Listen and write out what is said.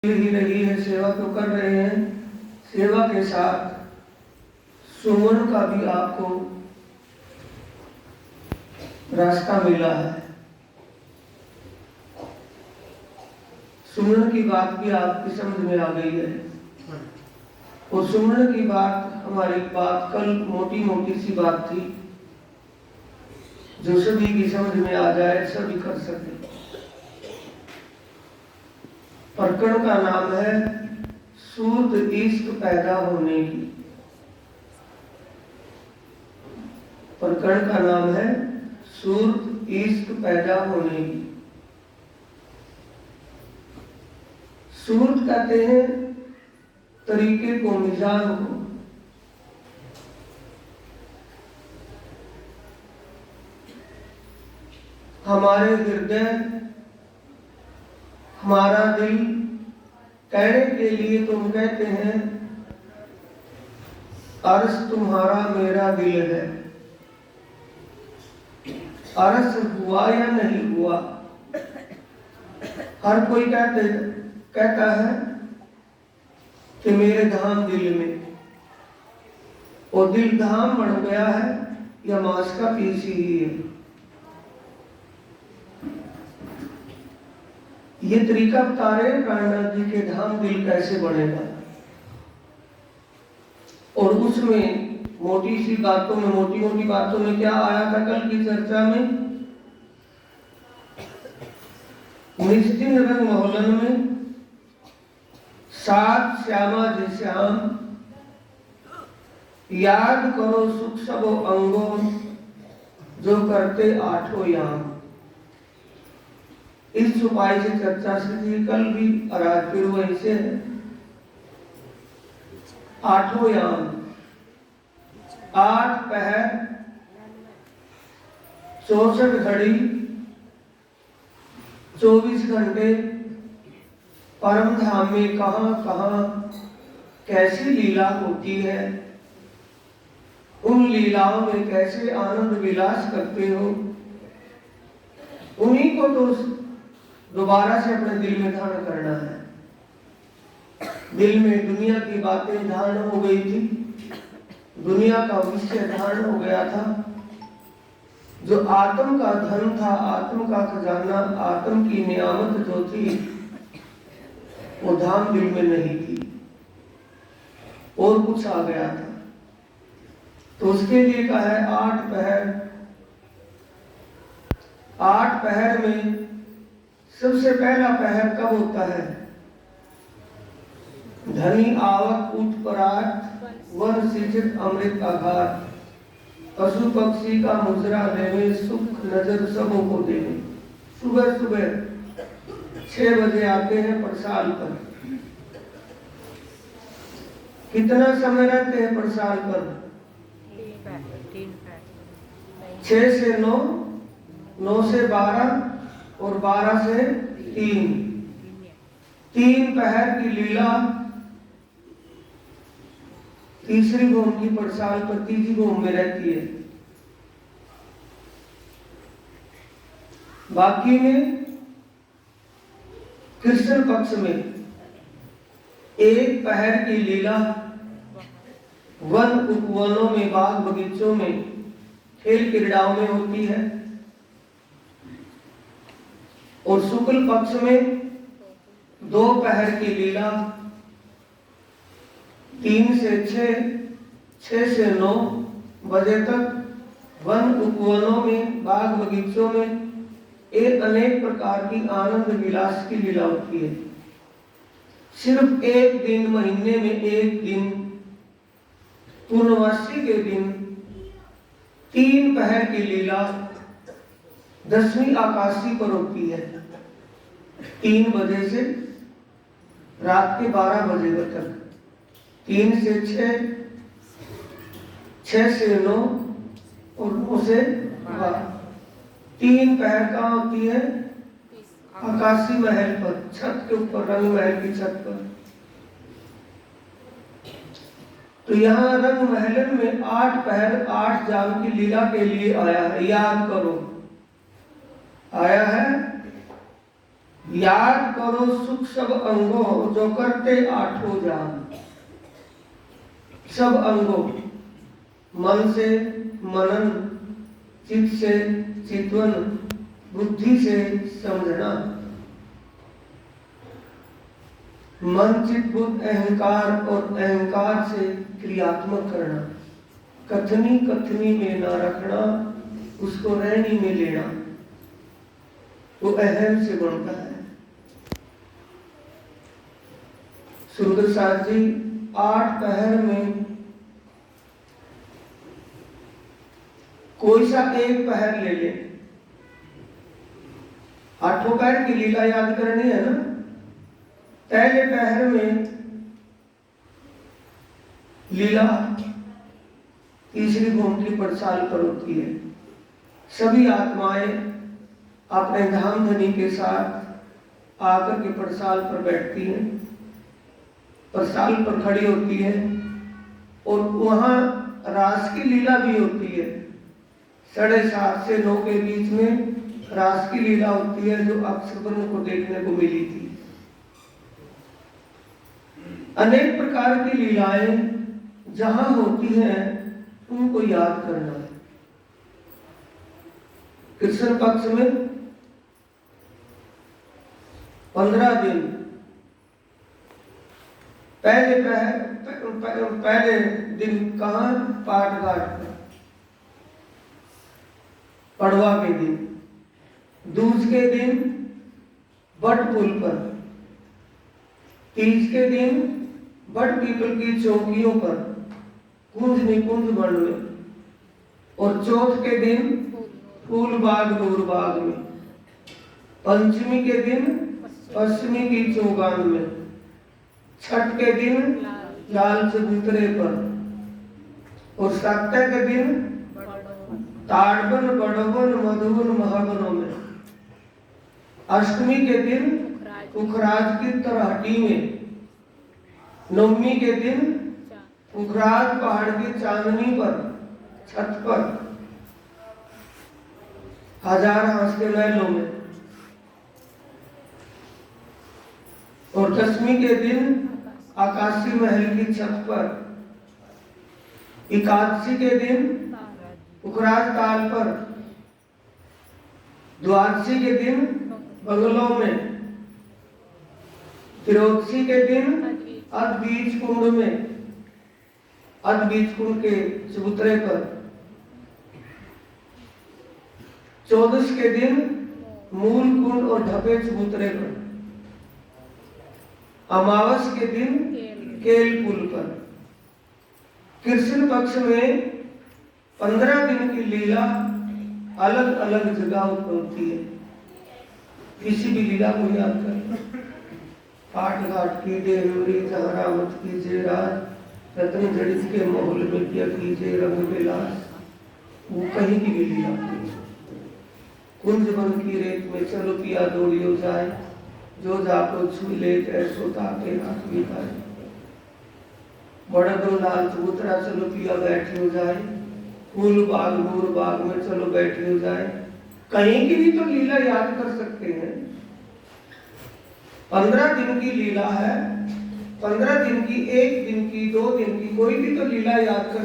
ही रही है, सेवा तो कर रहे हैं। सेवा के साथ सुमन का भी आपको रास्ता मिला है। सुमन की बात भी आपकी समझ में आ गई है। और सुमन की बात, हमारी बात कल मोटी मोटी सी बात थी, जो सभी की समझ में आ जाए, सभी कर सके। प्रकरण का नाम है सूर्य इश्क पैदा होने की। प्रकरण का नाम है सूर्य इश्क पैदा होने की। सूर्य कहते हैं तरीके को, मिजान को। हमारे हृदय, हमारा दिल, कहने के लिए तुम कहते हैं अर्श तुम्हारा मेरा दिल है। अर्श हुआ या नहीं हुआ, हर कोई कहता है कि मेरे धाम दिल में, और दिल धाम बन गया है या मांस का पीस ही है। ये तरीका बता रहे प्राणनाथ जी के धाम दिल कैसे बनेगा। और उसमें मोटी सी बातों में, मोटी मोटी बातों में क्या आया था कल की चर्चा में? निश्चिन रंग मोहलन में सात श्यामा जी श्याम, याद करो सुख सबो अंगों, जो करते आठों याम। इस उपाय से चर्चा से थी कल भी, और आज फिर वही से है। आठों याम, 8 पहर, 64 घड़ी, 24 घंटे परम धाम में कहां कहां कैसी लीला होती है, उन लीलाओं में कैसे आनंद विलास करते हो, उन्हीं को तो दोबारा से अपने दिल में धारण करना है। दिल में दुनिया की बातें धारण हो गई थी, दुनिया का विषय धारण हो गया था। जो आत्म का धन था, आत्म का खजाना, आत्म की नियामत जो थी, वो धाम दिल में नहीं थी, और कुछ आ गया था। तो उसके लिए कहा है 8 पहर। 8 पहर में सबसे पहला पहर कब होता है? धनी आवक उठ परात, वन सिंचित अमृत आघात, पशु पक्षी का मुजरा लेवे, सुख नजर सबों को देवे। सुबह सुबह 6 बजे आते हैं प्रसाद पर। कितना समय रहते हैं प्रसाद पर? 6 से 9, 9 से 12 और 12 से 3। 3 पहर की लीला तीसरी भूम की प्रसाद पर, तीसरी भूम में रहती है। बाकी में कृष्ण पक्ष में 1 पहर की लीला वन उपवनों में, बाग बगीचों में, खेल क्रीड़ाओं में होती है। और शुक्ल पक्ष में 2 पहर की लीला 3 से 6, 6 से 9 बजे तक वन उपवनों में, बाग बगीचों में एक अनेक प्रकार की आनंद विलास की लीला होती है। सिर्फ एक दिन, महीने में एक दिन, पूर्णवासी के दिन 3 पहर की लीला 10वीं आकाशी पर होती है। 3 बजे से रात के 12 बजे तक, 3 से 6, 6 से 9 और 9 से 12। 3 पहर कहाँ होती है? आकाशी महल पर, छत के ऊपर, रंग महल की छत पर। तो यहाँ रंग महल में 8 पहर 8 जाम की लीला के लिए आया है। याद करो, आया है याद करो सुख सब अंगों जो करते आठों जान। सब अंगों, मन से मनन, चित्त से चितवन, बुद्धि से समझना। मन चित्त बुद्ध अहंकार और अहंकार से क्रियात्मक करना। कथनी कथनी में ना रखना, उसको रहनी में लेना, वो अहम से बनता है। सुंदर साथ जी 8 पहर में कोई सा एक पहर ले ले। 8 पहर की लीला याद करनी है ना। पहले पहर में लीला तीसरी भूमि की पड़साल पर होती है। सभी आत्माएं अपने धाम धनी के साथ आकर के पड़साल पर बैठती हैं, पड़साल पर खड़ी होती है और वहां रास की लीला भी होती है। 7:30 से 9 के बीच में रास की लीला होती है, जो अक्षरवर्ण को देखने को मिली थी। अनेक प्रकार की लीलाएं जहां होती हैं उनको याद करना है। कृष्ण पक्ष में 15 दिन पहले दिन कहाँ? पाठ घाट पर, पड़वा के दिन। दूज के दिन बट पुल पर, तीज के दिन बट पीपल की चौकियों पर, कुंज निकुंज वन में, और चौथ के दिन फूल बाग दूर बाग में, पंचमी के दिन पश्चिमी की चौगान में, छठ के दिन लाल चबूतरे पर, और सप्ताह के दिन ताड़वन बड़वन मधुवन महावनों में, अष्टमी के दिन पुखराज की तरहटी में, नवमी के दिन पुखराज पहाड़ की चांदनी पर छत पर, हजार हांस के महलों में, और दसवीं के दिन आकाशी महल की छत पर, एकादशी के दिन पुखराज ताल पर, द्वादशी के दिन बंगलों में, त्रयोदशी के दिन अद्बीज कुंड में, अद्बीज कुंड के चबूतरे पर, 14 के दिन मूल कुंड और ढपे चबूतरे पर, अमावस के दिन केल पुल पर। कृष्ण पक्ष में 15 दिन की लीला अलग अलग जगह पर होती है। किसी भी लीला को याद कर, पाठ घाट की देवरी जहरावत कीजिए राज, रत्न जड़ित के माहौल में किया कीजिए रंग विलास, वो कहीं की भी लीला होती है। कुंज वन की रेत में चलो पिया दौड़ियो जाए, जो जाको छू ले ऐसो ताके हाथ भी पाए, बड़ा दो लाल चबूतरा चलो पिया बैठियो जाए, फूल बाग नूर बाग में चलो बैठियो जाए। कहीं की भी तो लीला याद कर सकते हैं। 15 दिन की लीला है, 15 दिन की, 1 दिन की, 2 दिन की, कोई भी तो लीला याद कर